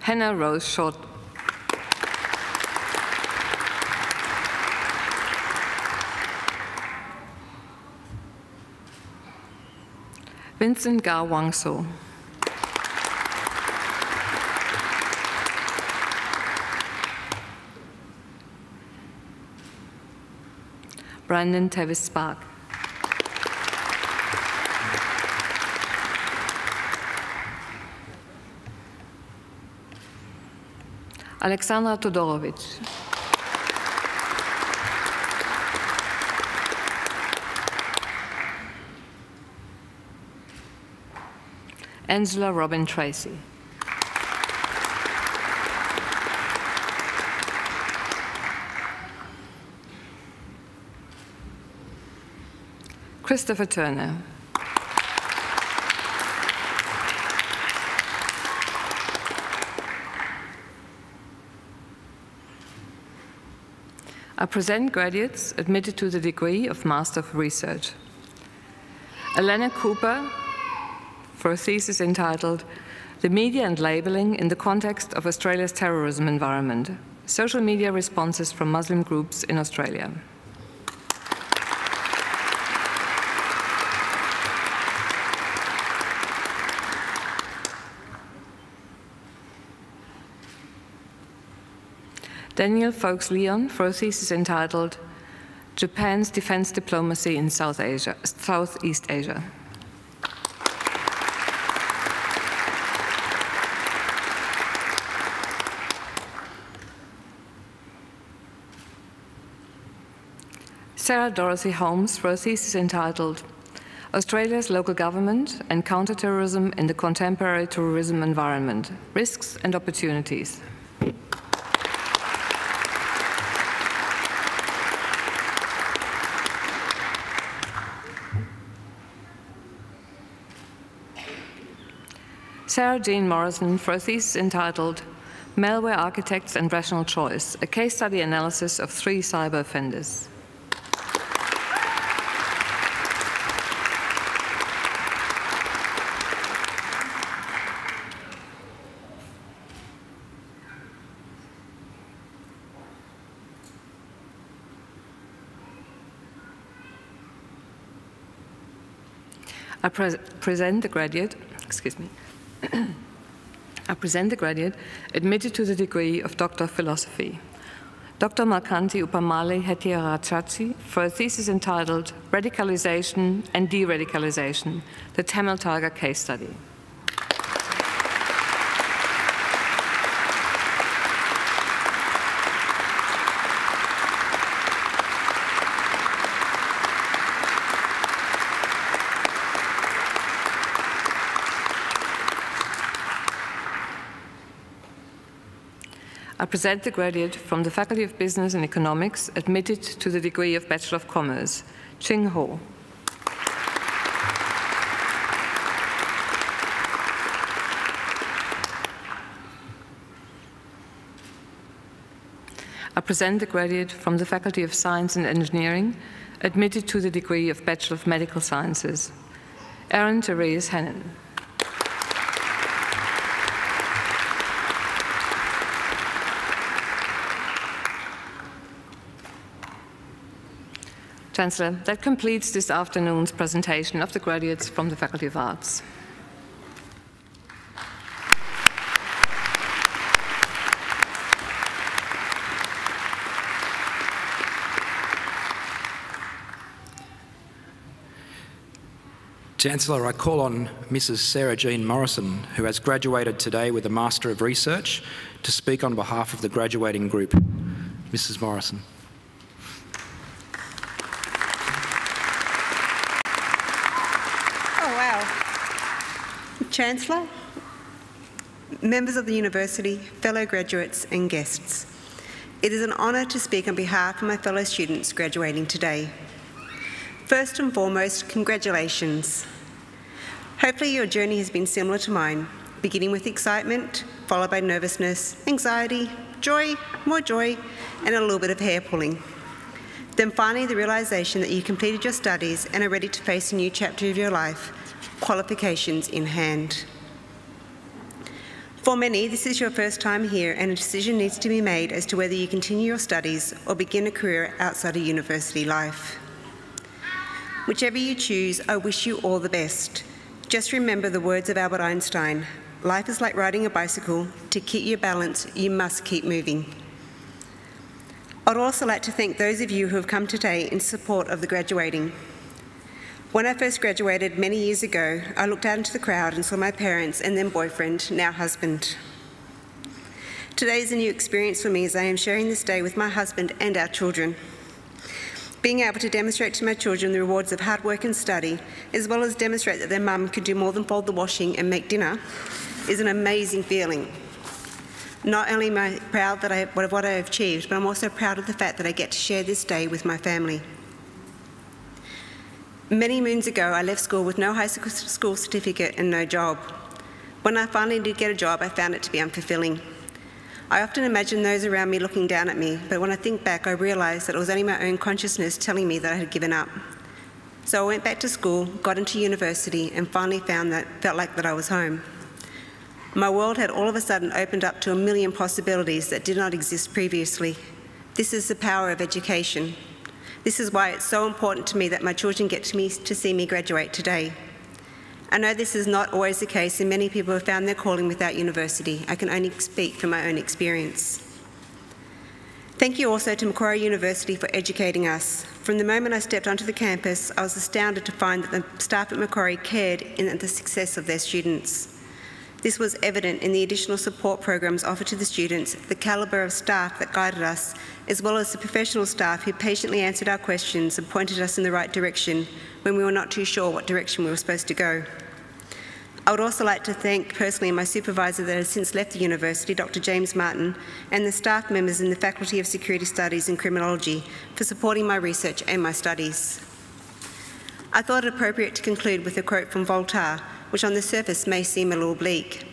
S6: Hannah Rose Short. Vincent Gao Wang So. Brandon Tevis Spark. Alexandra Todorovic. Angela Robin Tracy. Christopher Turner. I present graduates admitted to the degree of Master of Research. Elena Cooper, for a thesis entitled The Media and Labelling in the Context of Australia's Terrorism Environment, Social Media Responses from Muslim Groups in Australia. Daniel Folks-Leon for a thesis entitled Japan's Defense Diplomacy in Southeast Asia. Sarah Dorothy Holmes for a thesis entitled Australia's Local Government and Counterterrorism in the Contemporary Terrorism Environment, Risks and Opportunities. Sarah Jean Morrison for a thesis entitled Malware Architects and Rational Choice, a case study analysis of 3 cyber offenders. I present the graduate admitted to the degree of Doctor of Philosophy, Dr. Malkanthi Upamali Hettiarachchi, for a thesis entitled Radicalization and De-Radicalization, the Tamil Tiger Case Study. I present the graduate from the Faculty of Business and Economics, admitted to the degree of Bachelor of Commerce, Ching Ho. I present the graduate from the Faculty of Science and Engineering, admitted to the degree of Bachelor of Medical Sciences, Erin Therese Hannon. Chancellor, that completes this afternoon's presentation of the graduates from the Faculty of Arts.
S2: Chancellor, I call on Mrs. Sarah Jean Morrison, who has graduated today with a Master of Research, to speak on behalf of the graduating group. Mrs. Morrison.
S7: Chancellor, members of the University, fellow graduates and guests, it is an honour to speak on behalf of my fellow students graduating today. First and foremost, congratulations. Hopefully your journey has been similar to mine, beginning with excitement, followed by nervousness, anxiety, joy, more joy, and a little bit of hair pulling. Then finally the realisation that you completed your studies and are ready to face a new chapter of your life, qualifications in hand. For many, this is your first time here and a decision needs to be made as to whether you continue your studies or begin a career outside of university life. Whichever you choose, I wish you all the best. Just remember the words of Albert Einstein, life is like riding a bicycle. To keep your balance, you must keep moving. I'd also like to thank those of you who have come today in support of the graduating. When I first graduated many years ago, I looked out into the crowd and saw my parents and then boyfriend, now husband. Today is a new experience for me as I am sharing this day with my husband and our children. Being able to demonstrate to my children the rewards of hard work and study, as well as demonstrate that their mum could do more than fold the washing and make dinner, is an amazing feeling. Not only am I proud of what I have achieved, but I'm also proud of the fact that I get to share this day with my family. Many moons ago, I left school with no high school certificate and no job. When I finally did get a job, I found it to be unfulfilling. I often imagine those around me looking down at me, but when I think back, I realise that it was only my own consciousness telling me that I had given up. So I went back to school, got into university, and finally felt like that I was home. My world had all of a sudden opened up to a million possibilities that did not exist previously. This is the power of education. This is why it's so important to me that my children get to see me graduate today. I know this is not always the case, and many people have found their calling without university. I can only speak from my own experience. Thank you also to Macquarie University for educating us. From the moment I stepped onto the campus, I was astounded to find that the staff at Macquarie cared in the success of their students. This was evident in the additional support programs offered to the students, the calibre of staff that guided us, as well as the professional staff who patiently answered our questions and pointed us in the right direction when we were not too sure what direction we were supposed to go. I would also like to thank personally my supervisor that has since left the university, Dr. James Martin, and the staff members in the Faculty of Security Studies and Criminology for supporting my research and my studies. I thought it appropriate to conclude with a quote from Voltaire, which on the surface may seem a little bleak.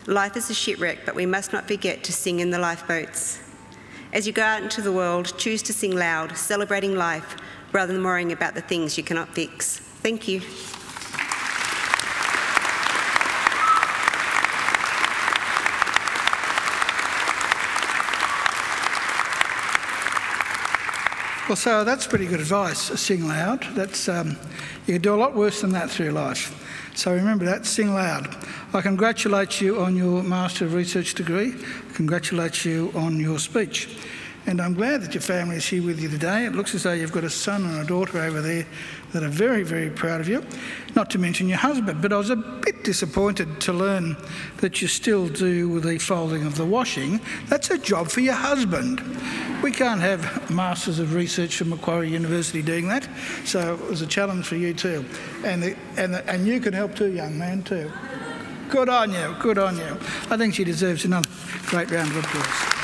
S7: Life is a shipwreck, but we must not forget to sing in the lifeboats. As you go out into the world, choose to sing loud, celebrating life, rather than worrying about the things you cannot fix. Thank you.
S4: Well, so that's pretty good advice, sing loud. That's, you can do a lot worse than that through life. So remember that, sing loud. I congratulate you on your Master of Research degree. I congratulate you on your speech. And I'm glad that your family is here with you today. It looks as though you've got a son and a daughter over there that are very, very proud of you, not to mention your husband. But I was a bit disappointed to learn that you still do the folding of the washing. That's a job for your husband. We can't have Masters of Research from Macquarie University doing that, so it was a challenge for you too. And you can help too, young man, too. Good on you, good on you. I think she deserves another great round of applause.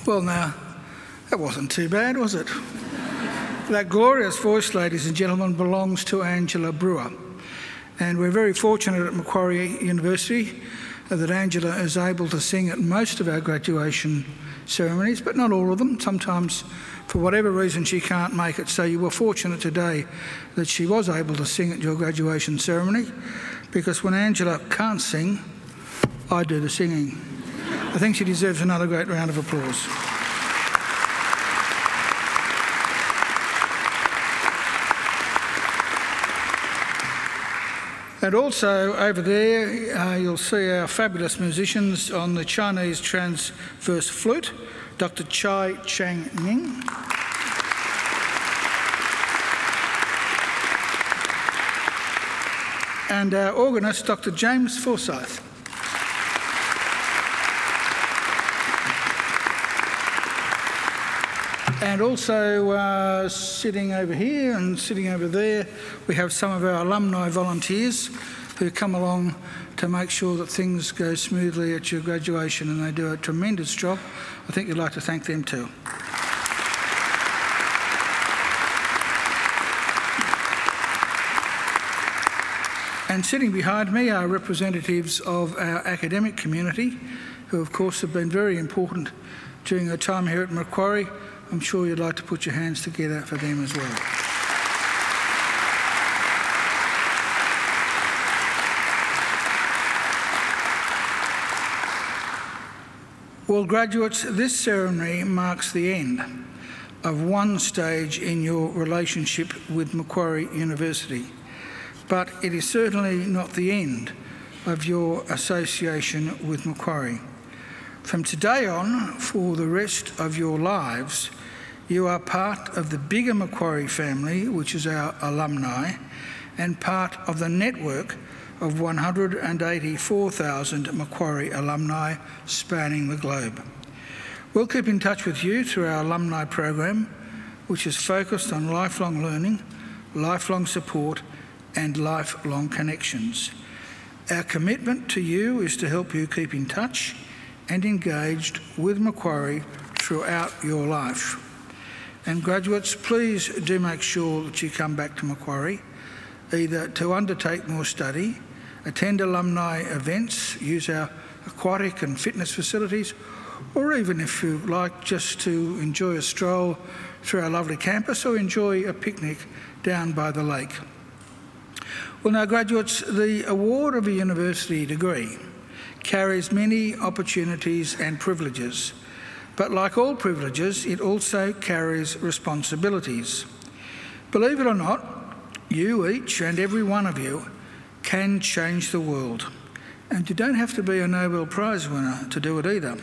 S4: Well, now, that wasn't too bad, was it? That glorious voice, ladies and gentlemen, belongs to Angela Brewer. And we're very fortunate at Macquarie University that Angela is able to sing at most of our graduation ceremonies, but not all of them. Sometimes, for whatever reason, she can't make it. So you were fortunate today that she was able to sing at your graduation ceremony, because when Angela can't sing, I do the singing. I think she deserves another great round of applause. And also over there, you'll see our fabulous musicians on the Chinese transverse flute, Dr. Chai Chang Ning. And our organist, Dr. James Forsyth. And also sitting over here and sitting over there, we have some of our alumni volunteers who come along to make sure that things go smoothly at your graduation, and they do a tremendous job. I think you'd like to thank them too. And sitting behind me are representatives of our academic community, who of course have been very important during their time here at Macquarie. I'm sure you'd like to put your hands together for them as well. Well, graduates, this ceremony marks the end of one stage in your relationship with Macquarie University, but it is certainly not the end of your association with Macquarie. From today on, for the rest of your lives, you are part of the bigger Macquarie family, which is our alumni, and part of the network of 184,000 Macquarie alumni spanning the globe. We'll keep in touch with you through our alumni program, which is focused on lifelong learning, lifelong support, and lifelong connections. Our commitment to you is to help you keep in touch and engaged with Macquarie throughout your life. And graduates, please do make sure that you come back to Macquarie, either to undertake more study, attend alumni events, use our aquatic and fitness facilities, or even if you like just to enjoy a stroll through our lovely campus or enjoy a picnic down by the lake. Well, now graduates, the award of a university degree carries many opportunities and privileges. But like all privileges, it also carries responsibilities. Believe it or not, you, each and every one of you, can change the world. And you don't have to be a Nobel Prize winner to do it either,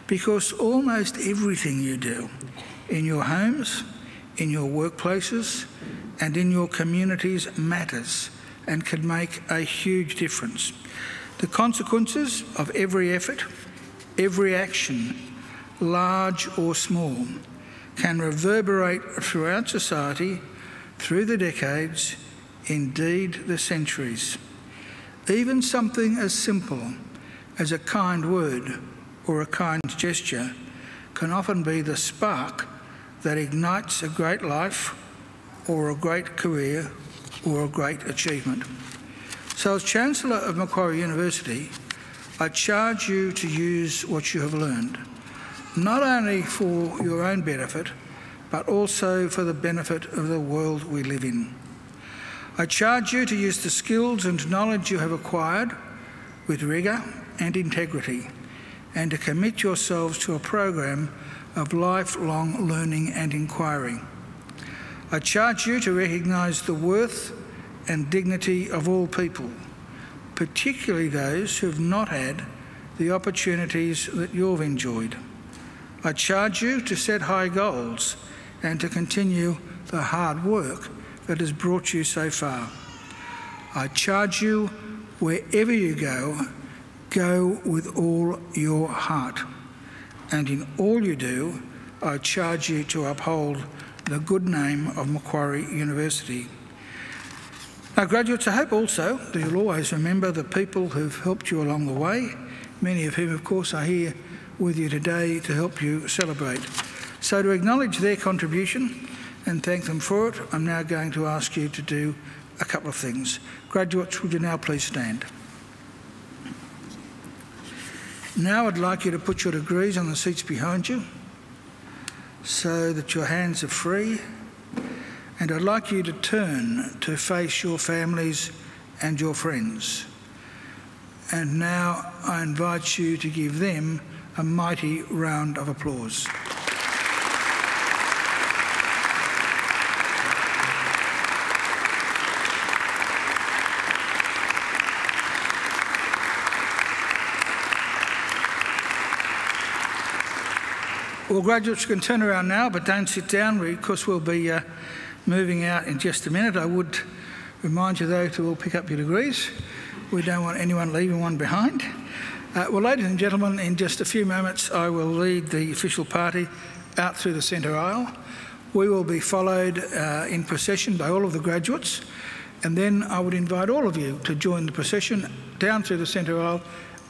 S4: because almost everything you do in your homes, in your workplaces, and in your communities matters and can make a huge difference. The consequences of every effort, every action, large or small, can reverberate throughout society, through the decades, indeed the centuries. Even something as simple as a kind word or a kind gesture can often be the spark that ignites a great life or a great career or a great achievement. So as Chancellor of Macquarie University, I charge you to use what you have learned, not only for your own benefit, but also for the benefit of the world we live in. I charge you to use the skills and knowledge you have acquired with rigour and integrity, and to commit yourselves to a program of lifelong learning and inquiry. I charge you to recognise the worth and dignity of all people, particularly those who have not had the opportunities that you've enjoyed. I charge you to set high goals and to continue the hard work that has brought you so far. I charge you, wherever you go, go with all your heart. And in all you do, I charge you to uphold the good name of Macquarie University. Now, graduates, I hope also that you'll always remember the people who've helped you along the way, many of whom, of course, are here with you today to help you celebrate. So to acknowledge their contribution and thank them for it, I'm now going to ask you to do a couple of things. Graduates, would you now please stand? Now I'd like you to put your degrees on the seats behind you so that your hands are free, and I'd like you to turn to face your families and your friends. And now I invite you to give them a mighty round of applause. Well, graduates can turn around now, but don't sit down because we'll be moving out in just a minute. I would remind you, though, to all pick up your degrees. We don't want anyone leaving one behind. Well, ladies and gentlemen, in just a few moments, I will lead the official party out through the centre aisle. We will be followed in procession by all of the graduates, and then I would invite all of you to join the procession down through the centre aisle,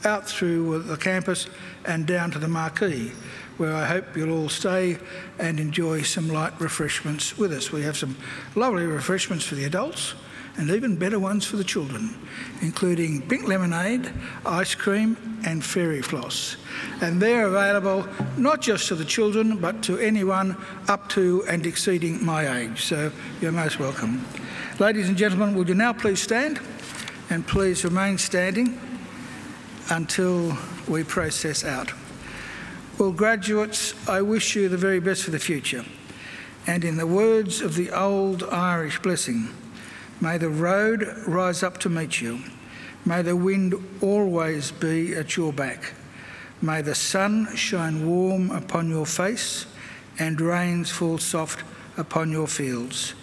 S4: out through the campus and down to the Macquarie, where I hope you'll all stay and enjoy some light refreshments with us. We have some lovely refreshments for the adults and even better ones for the children, including pink lemonade, ice cream and fairy floss. And they're available not just to the children, but to anyone up to and exceeding my age. So you're most welcome. Ladies and gentlemen, would you now please stand? And please remain standing until we process out. Well, graduates, I wish you the very best for the future. And in the words of the old Irish blessing, may the road rise up to meet you. May the wind always be at your back. May the sun shine warm upon your face and rains fall soft upon your fields.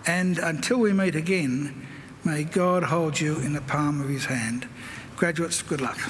S4: And until we meet again, may God hold you in the palm of his hand. Graduates, good luck.